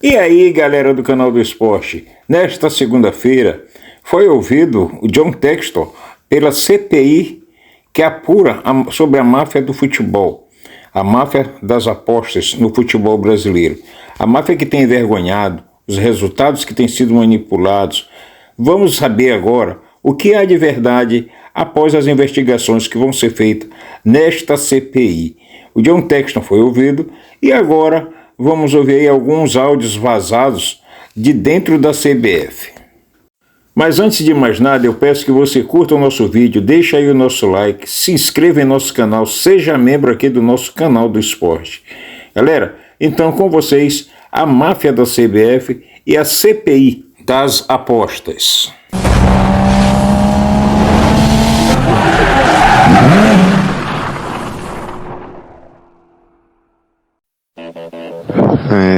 E aí, galera do canal do Esporte, nesta segunda-feira foi ouvido o John Textor pela CPI que apura sobre a máfia do futebol, a máfia das apostas no futebol brasileiro, a máfia que tem envergonhado, os resultados que têm sido manipulados. Vamos saber agora o que há de verdade após as investigações que vão ser feitas nesta CPI. O John Textor foi ouvido e agora vamos ouvir aí alguns áudios vazados de dentro da CBF. Mas antes de mais nada, eu peço que você curta o nosso vídeo, deixe aí o nosso like, se inscreva em nosso canal, seja membro aqui do nosso canal do esporte. Galera, então com vocês, a máfia da CBF e a CPI das apostas.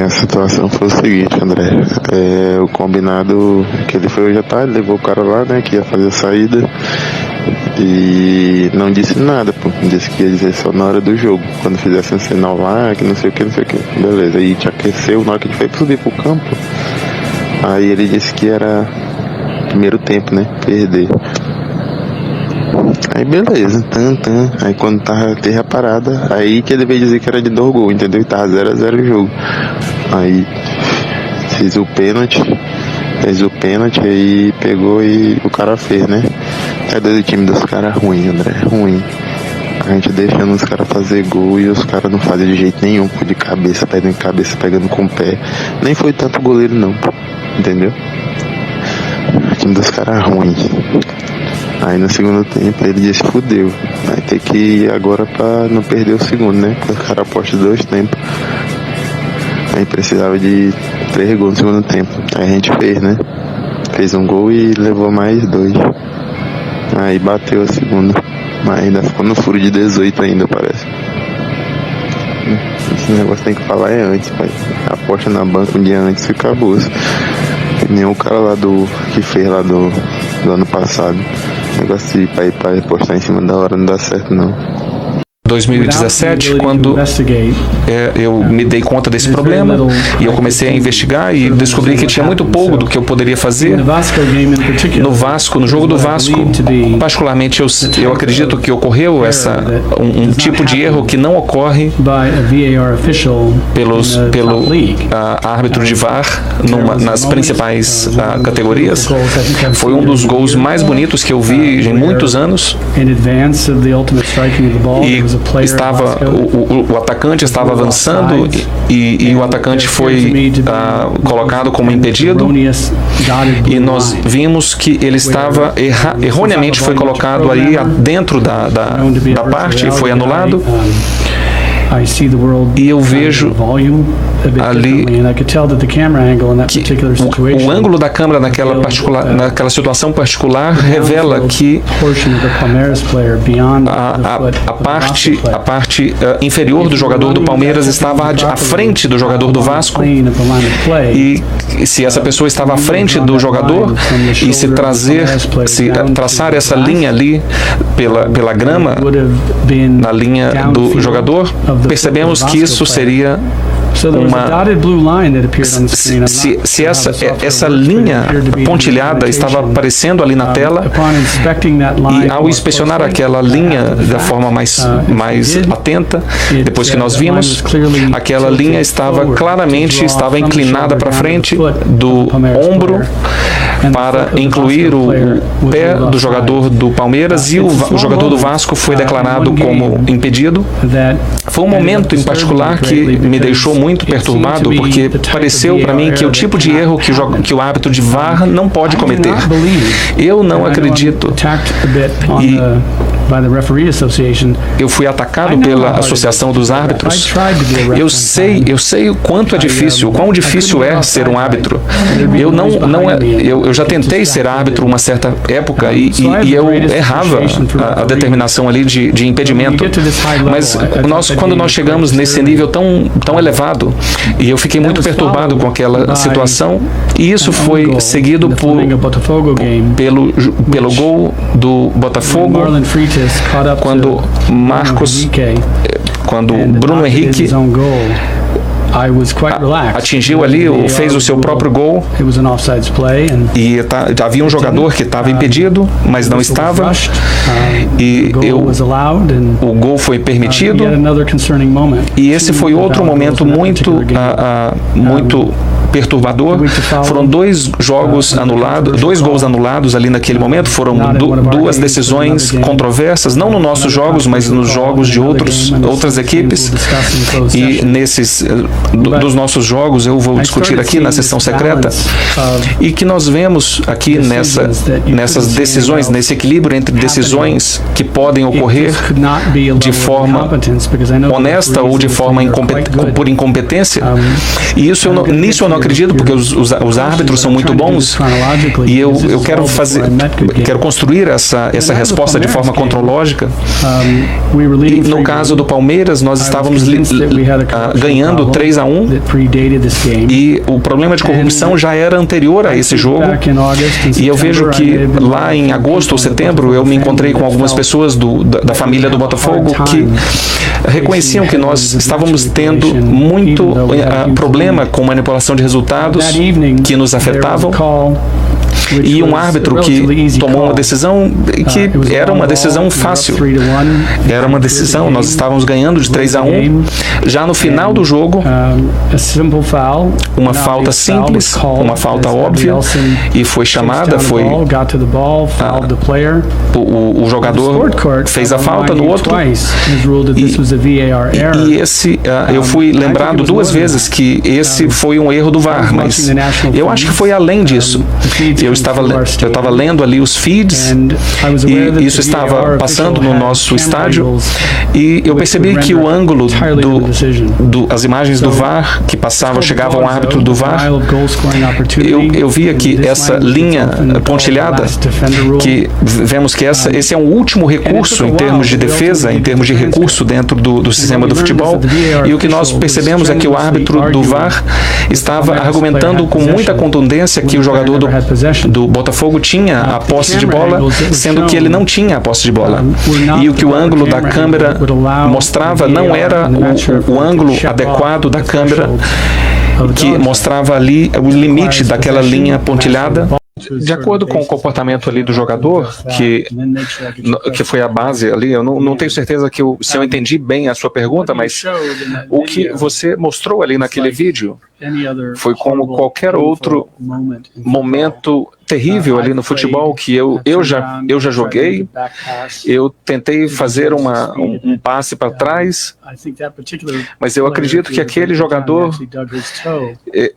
A situação foi o seguinte, André. O combinado que ele foi hoje à tarde, levou o cara lá, né, que ia fazer a saída e não disse nada, pô. Disse que ia dizer só na hora do jogo, quando fizesse um sinal lá, que não sei o que. Beleza, aí te aqueceu, na hora que ele foi subir pro campo, aí ele disse que era primeiro tempo, né, perder. Aí beleza, aí quando teve a parada, aí que ele veio dizer que era de 2 gols, entendeu? E tava 0x0 o jogo. Aí fez o pênalti, aí pegou e o cara fez, né? É do time dos caras ruim, André, ruim. A gente deixando os caras fazer gol e os caras não fazem de jeito nenhum, pô, de cabeça, pegando com o pé. Nem foi tanto goleiro não, pô, entendeu? O time dos caras ruim. Aí no segundo tempo ele disse, fudeu, vai ter que ir agora pra não perder o segundo, né? Porque o cara aposta 2 tempos. Aí precisava de 3 gols no segundo tempo. Aí a gente fez, né? Fez um gol e levou mais 2. Aí bateu a segunda. Mas ainda ficou no furo de 18 ainda, parece. Esse negócio tem que falar antes, pai. Aposta na banca um dia antes e acabou. Nem o cara lá que fez lá do ano passado. Negócio de pra postar em cima da hora não dá certo não. 2017, quando eu me dei conta desse problema e eu comecei a investigar e descobri que tinha muito pouco do que eu poderia fazer. No Vasco, no jogo do Vasco, particularmente eu acredito que ocorreu um tipo de erro que não ocorre pelo árbitro de VAR nas principais categorias. Foi um dos gols mais bonitos que eu vi em muitos anos. E o atacante estava avançando e o atacante foi colocado como impedido e nós vimos que ele estava erroneamente foi colocado aí dentro da parte e foi anulado. E eu vejo ali que o ângulo da câmera naquela situação particular revela que a parte inferior do jogador do Palmeiras estava à frente do jogador do Vasco, e se essa pessoa estava à frente do jogador e se traçar essa linha ali pela grama na linha do jogador, percebemos que isso seria se essa linha pontilhada estava aparecendo ali na tela, e ao inspecionar aquela linha da forma mais atenta, depois que nós vimos, aquela linha estava inclinada para frente do ombro para incluir o pé do jogador do Palmeiras, e o jogador do Vasco foi declarado como impedido. Foi um momento em particular que me deixou muito perturbado, porque pareceu para mim que o tipo de erro que o árbitro de VAR não pode cometer. Eu não acredito. E eu fui atacado pela Associação dos Árbitros. Eu sei o quanto é difícil, o quão difícil é ser um árbitro. Eu já tentei ser árbitro uma certa época e eu errava a determinação ali de impedimento. Mas quando nós chegamos nesse nível tão elevado, e eu fiquei muito perturbado com aquela situação, e isso foi seguido pelo gol do Botafogo, quando Bruno Henrique atingiu ali, fez o seu próprio gol, e havia um jogador que estava impedido, mas não estava, e o gol foi permitido, e esse foi outro momento muito perturbador. Foram dois gols anulados ali naquele momento, foram duas decisões controversas, não nos nossos jogos, mas nos jogos de outras equipes, e dos nossos jogos eu vou discutir aqui na sessão secreta, e que nós vemos aqui nessas decisões, nesse equilíbrio entre decisões que podem ocorrer de forma honesta ou de forma por incompetência, e nisso eu não acredito, porque os árbitros são muito bons, e eu quero construir essa resposta de forma cronológica. E no caso do Palmeiras, nós estávamos ganhando 3-1, e o problema de corrupção já era anterior a esse jogo, e eu vejo que lá em agosto ou setembro eu me encontrei com algumas pessoas da família do Botafogo que reconheciam que nós estávamos tendo muito problema com manipulação de resultados que nos afetavam, e um árbitro que tomou uma decisão que era uma decisão fácil. Era uma decisão, nós estávamos ganhando de 3-1. Já no final do jogo, uma falta simples, uma falta óbvia, e foi chamada, o jogador fez a falta no outro, e esse, eu fui lembrado 2 vezes que esse foi um erro do VAR, mas eu acho que foi além disso. Eu estava lendo ali os feeds, e isso estava passando no nosso estádio, e eu percebi que o ângulo as imagens do VAR que chegavam ao árbitro do VAR, eu via que essa linha pontilhada, que vemos que esse é um último recurso em termos de defesa, em termos de recurso dentro do sistema do futebol, e o que nós percebemos é que o árbitro do VAR estava argumentando com muita contundência que o jogador do Botafogo tinha a posse de bola, sendo que ele não tinha a posse de bola. E o que o ângulo da câmera mostrava não era o ângulo adequado da câmera, que mostrava ali o limite daquela linha pontilhada. De acordo com o comportamento ali do jogador, que foi a base ali, eu não tenho certeza se eu entendi bem a sua pergunta, mas o que você mostrou ali naquele vídeo foi como qualquer outro momento terrível ali no futebol que eu já joguei. Eu tentei fazer um passe para trás, mas eu acredito que aquele jogador,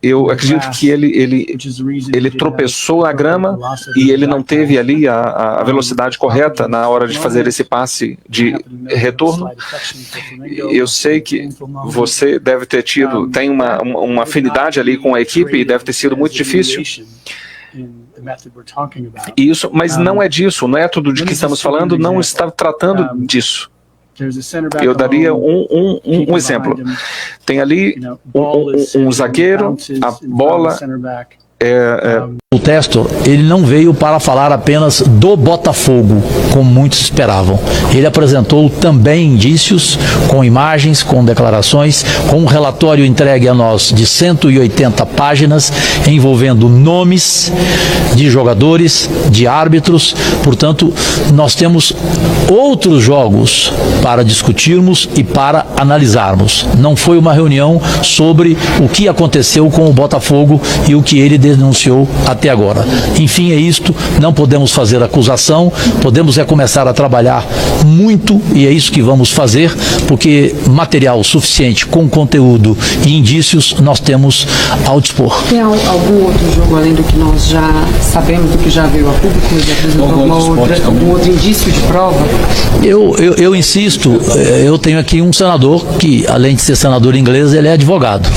eu acredito que ele tropeçou na grama, e ele não teve ali a velocidade correta na hora de fazer esse passe de retorno. Eu sei que você deve ter tem uma afinidade ali com a equipe, e deve ter sido muito difícil. Isso, mas não é disso. O método de que estamos falando não está tratando disso. Eu daria um exemplo. Tem ali um zagueiro, a bola O texto, ele não veio para falar apenas do Botafogo, como muitos esperavam. Ele apresentou também indícios, com imagens, com declarações, com um relatório entregue a nós de 180 páginas, envolvendo nomes de jogadores, de árbitros. Portanto, nós temos outros jogos para discutirmos e para analisarmos. Não foi uma reunião sobre o que aconteceu com o Botafogo e o que ele denunciou até agora. Enfim, é isto, não podemos fazer acusação, podemos começar a trabalhar muito, e é isso que vamos fazer, porque material suficiente com conteúdo e indícios nós temos ao dispor. Tem algum outro jogo além do que nós já sabemos, do que já veio a público, já apresentou algum outro indício de prova? Eu insisto, eu tenho aqui um senador que, além de ser senador inglês, ele é advogado,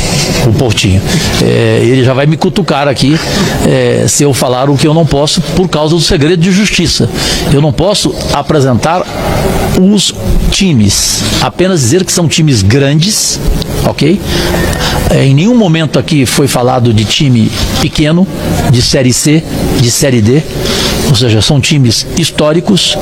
o Portinho. Ele já vai me cutucar aqui se eu falar o que eu não posso, por causa do segredo de justiça. Eu não posso apresentar os times, apenas dizer que são times grandes, ok? Em nenhum momento aqui foi falado de time pequeno, de Série C, de Série D, ou seja, são times históricos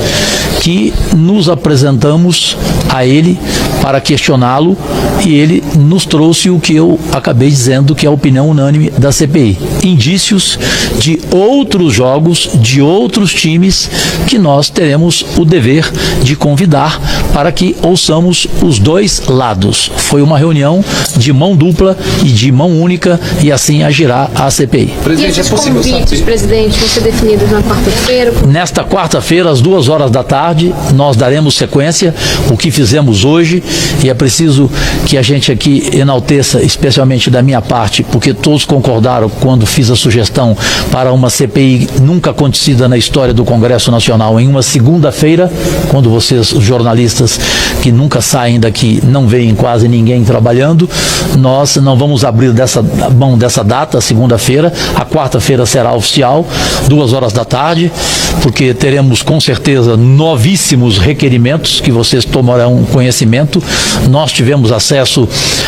que nos apresentamos a ele para questioná-lo e ele nos trouxe o que eu acabei dizendo que é a opinião unânime da CPI. Indícios de outros jogos, de outros times que nós teremos o dever de convidar para que ouçamos os dois lados. Foi uma reunião de mão dupla e de mão única e assim agirá a CPI. E esses convites, presidente, vão ser definidos na quarta-feira? Nesta quarta-feira, às 14h, nós daremos sequência o que fizemos hoje, e é preciso que a gente aqui enalteça, especialmente da minha parte, porque todos concordaram quando fiz a sugestão para uma CPI nunca acontecida na história do Congresso Nacional, em uma segunda-feira, quando vocês, os jornalistas que nunca saem daqui, não veem quase ninguém trabalhando, nós não vamos abrir mão dessa data, segunda-feira. A quarta-feira será oficial, 14h, porque teremos com certeza novíssimos requerimentos que vocês tomarão conhecimento. Nós tivemos acesso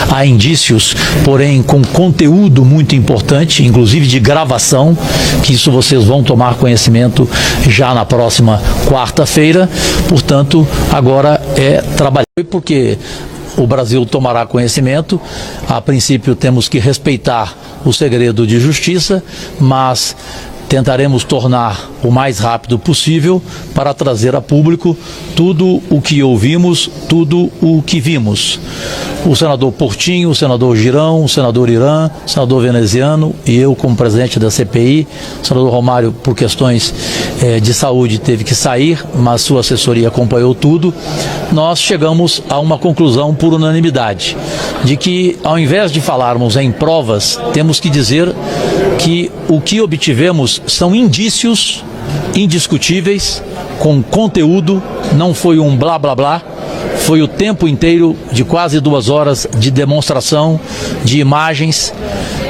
a indícios, porém com conteúdo muito importante, inclusive de gravação, que isso vocês vão tomar conhecimento já na próxima quarta-feira. Portanto, agora é trabalhar, porque o Brasil tomará conhecimento. A princípio temos que respeitar o segredo de justiça, mas tentaremos tornar o mais rápido possível para trazer a público tudo o que ouvimos, tudo o que vimos. O senador Portinho, o senador Girão, o senador Irã, o senador Veneziano e eu como presidente da CPI. O senador Romário, por questões de saúde, teve que sair, mas sua assessoria acompanhou tudo. Nós chegamos a uma conclusão por unanimidade, de que ao invés de falarmos em provas, temos que dizer que o que obtivemos são indícios indiscutíveis, com conteúdo, não foi um blá blá blá, foi o tempo inteiro de quase 2 horas de demonstração, de imagens,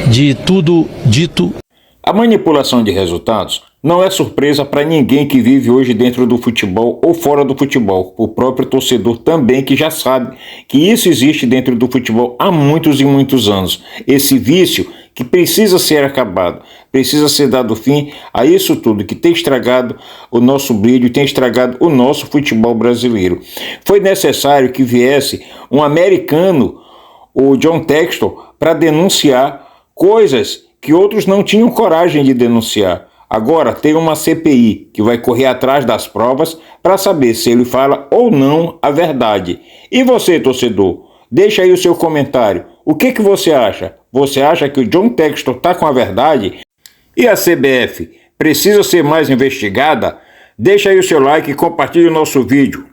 de tudo dito. A manipulação de resultados não é surpresa para ninguém que vive hoje dentro do futebol ou fora do futebol. O próprio torcedor também, que já sabe que isso existe dentro do futebol há muitos e muitos anos. Esse vício que precisa ser acabado, precisa ser dado fim a isso tudo que tem estragado o nosso brilho, tem estragado o nosso futebol brasileiro. Foi necessário que viesse um americano, o John Textor, para denunciar coisas que outros não tinham coragem de denunciar. Agora tem uma CPI que vai correr atrás das provas para saber se ele fala ou não a verdade. E você, torcedor, deixa aí o seu comentário. O que você acha? Você acha que o John Textor está com a verdade? E a CBF precisa ser mais investigada? Deixa aí o seu like e compartilhe o nosso vídeo.